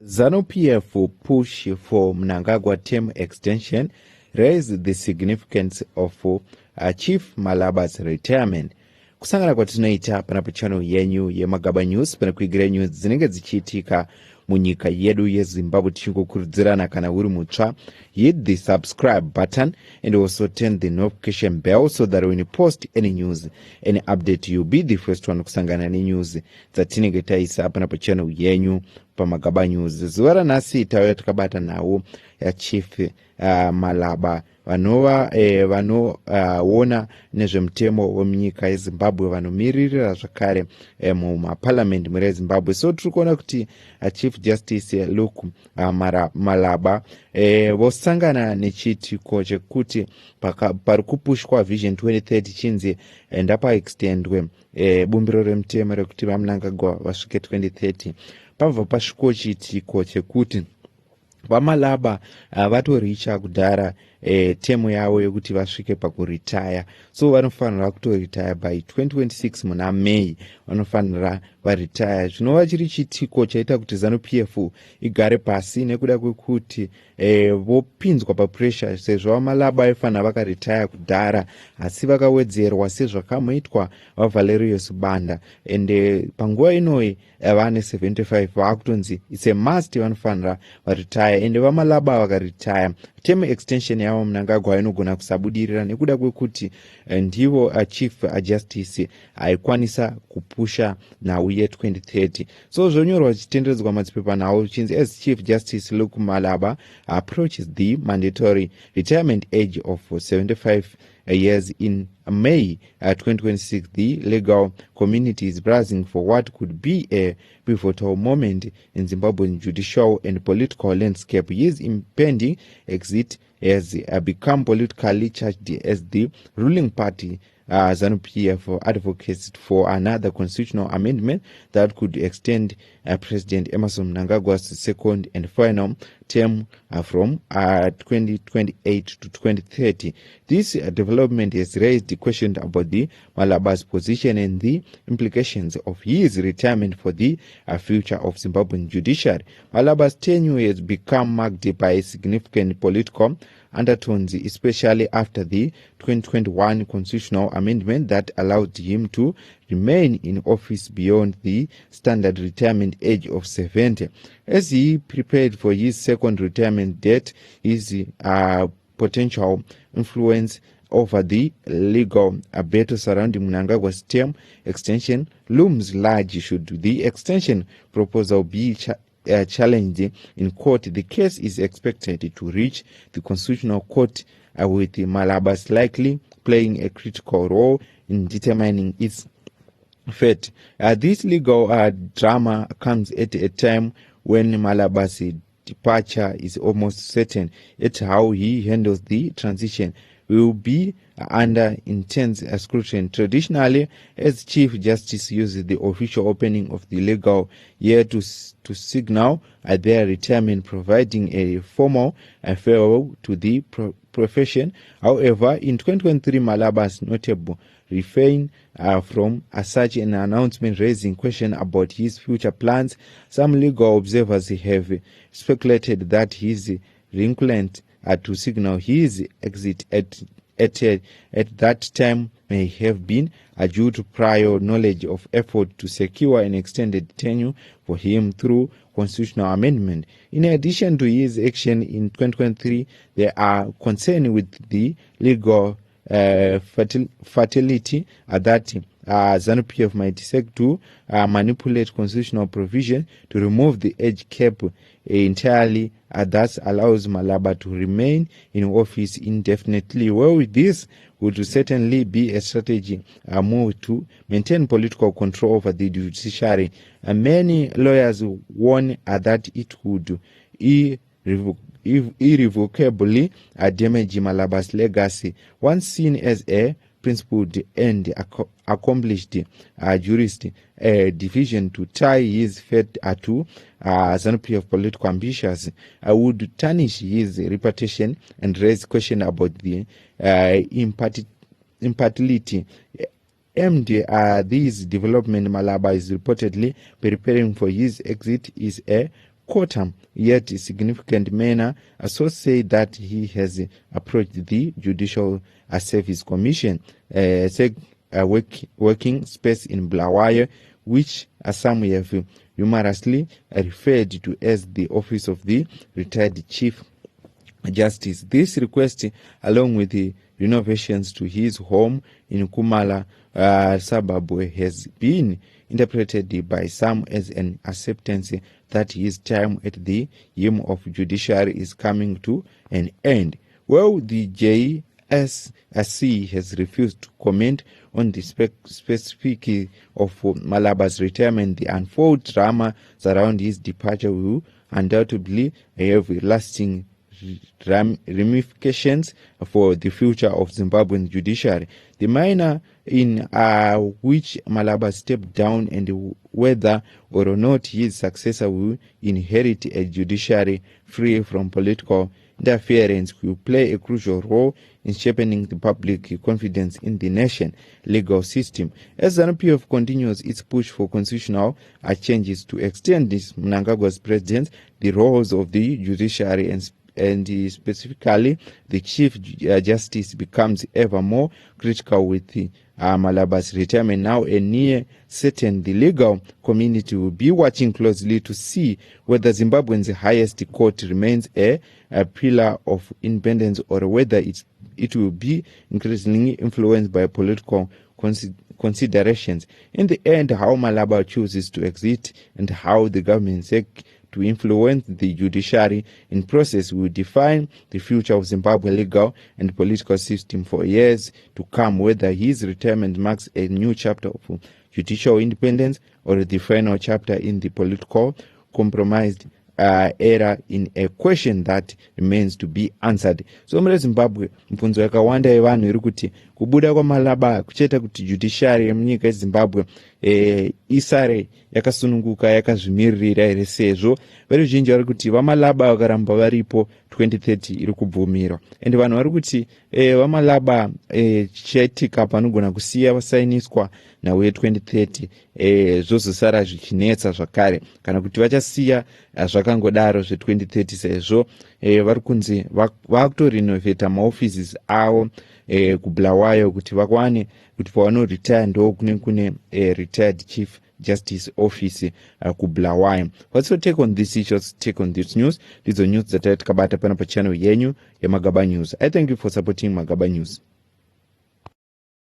Zanu PF push for Mnangagwa term extension raised the significance of Chief Malaba's retirement. Kusangana kwatinoita panapo channel yenyu yeMagaba News panakuigira news dzinenge dzichiitika munyika yedu yeZimbabwe tichikukurudzirana kana uri mutsva hit the subscribe button and also turn the notification bell so that when you post any news, any update, you'll be the first one kusangana news dzatinenge taisa panapo channel yenyu paMagaba News. Zuva ranhasi tauya takabata nawo Chief Malaba vanoona nezvemutemo wemunyika yeZimbabwe vanomiririra zvakare mumaparliament muri Zimbabwe. So tiri kuona kuti Chief Justice Luke Malaba vosangana nechiitiko chekuti pari kupushwa Vision 2030 chinzi ndapaextendwe bumbiro remutemo rekuti vaMnangagwa vasvike 2030. Pabva pasviko chiitiko chekuti vaMalaba vatoricha kudhara temu yavo yekuti vasvike pakuritaya. So vanofanira kutoritaya by 2026 muna May vanofanira varitaya. Zvinova chiri chiitiko chaita kuti Zanu PF igare pasi nekuda kwekuti vopinzwa papressure sezvo vaMalaba vaifanira vakaritaya kudhara asi vakawedzerwa sezvakamoitwa vaValerius Banda ende panguva inoi vane 75 vakutonzi it's a must vanofanira varitaya ende vaMalaba vakaritaya term extension yavo Mnangagwa inogona kusabudirira nekuda kwekuti ndivo Chief Justice aikwanisa kupusha nhau ye2030. So zvonyorwa chichitenderedzwa madzipepa nhau chinzi as Chief Justice Luke Malaba approaches the mandatory retirement age of 75 years in May 2026, the legal community is bracing for what could be a pivotal moment in Zimbabwean judicial and political landscape. His impending exit has become politically charged as the ruling party Zanu PF advocates for another constitutional amendment that could extend President Emmerson Mnangagwa's second and final term from 2028 to 2030. This development has raised the question about the Malaba's position and the implications of his retirement for the future of Zimbabwean judiciary. Malaba's tenure has become marked by significant political undertones, especially after the 2021 constitutional amendment that allowed him to remain in office beyond the standard retirement age of 70. As he prepared for his second retirement date, his potential influence over the legal battle surrounding Mnangagwa's term extension looms large. Should the extension proposal be challenged in court, the case is expected to reach the Constitutional Court, with Malaba's likely playing a critical role in determining its fate. This legal drama comes at a time when Malaba's departure is almost certain, yet how he handles the transition will be under intense scrutiny. Traditionally, as Chief Justice uses the official opening of the legal year to signal their retirement, providing a formal farewell to the profession. However, in 2023, Malaba's notable refrain from such an announcement, raising question about his future plans. Some legal observers have speculated that his reluctance to signal his exit at that time may have been due to prior knowledge of effort to secure an extended tenure for him through constitutional amendment. In addition to his action in 2023, there are concerns with the legal fatality that Zanu PF might seek to manipulate constitutional provision to remove the age cap entirely, thus allows Malaba to remain in office indefinitely. Well, this would certainly be a strategy move to maintain political control over the judiciary. Many lawyers warn that it would irrevocably damage Malaba's legacy, once seen as a principled and accomplished jurist. Division to tie his fate to Zanu PF political ambitions would tarnish his reputation and raise question about the impartiality. This development Malaba is reportedly preparing for his exit is a quantum yet significant manner, so say that he has approached the Judicial Service Commission, working space in Bulawayo, which some have humorously referred to as the office of the retired Chief Justice. This request, along with the renovations to his home in Kumala suburb, has been interpreted by some as an acceptance that his time at the helm of judiciary is coming to an end. Well, the JSC has refused to comment on the specific of Malaba's retirement. The unfold drama around his departure will undoubtedly have lasting ramifications for the future of Zimbabwean judiciary. The manner in which Malaba stepped down and whether or not his successor will inherit a judiciary free from political interference will play a crucial role in shaping the public confidence in the nation legal system. As ZANU-PF continues its push for constitutional changes to extend this Mnangagwa's president, the roles of the judiciary and specifically the Chief Justice becomes ever more critical with the Malaba's retirement now near certain. The legal community will be watching closely to see whether Zimbabwe's highest court remains a pillar of independence or whether it will be increasingly influenced by political considerations. In the end, how Malaba chooses to exit and how the government seeks to influence the judiciary in process will define the future of Zimbabwe legal and political system for years to come, whether his retirement marks a new chapter of judicial independence or the final chapter in the political compromised era in a question that remains to be answered. So mure Zimbabwe mfunzo yakawanda yevanhu iri kuti kubuda kwaMalaba kucheta kuti judiciary yemunyika yeZimbabwe isare yakasununguka yakazvimiririra here, sezvo veruzhinji vari kuti vaMalaba vakaramba varipo 2030 iri kubvumirwa, ende vanhu vari kuti vaMalaba chichaitika panogona kusiya vasainiswa nhau ye2030 zvozosara zvichinetsa zvakare, kana kuti vachasiya zvakangodaro zve2030 sezvo vari kunzi vakutorinovheta maoffices avo kuBulawayo kuti vakwane kuti pavanoretire ndo kune retired Chief Justice Office kuBulawayo. What's your take on this issue? Take on this news? Ndidzo news dzatati kabata pano pachannel yenyu yeMagaba News. I thank you for supporting Magaba News.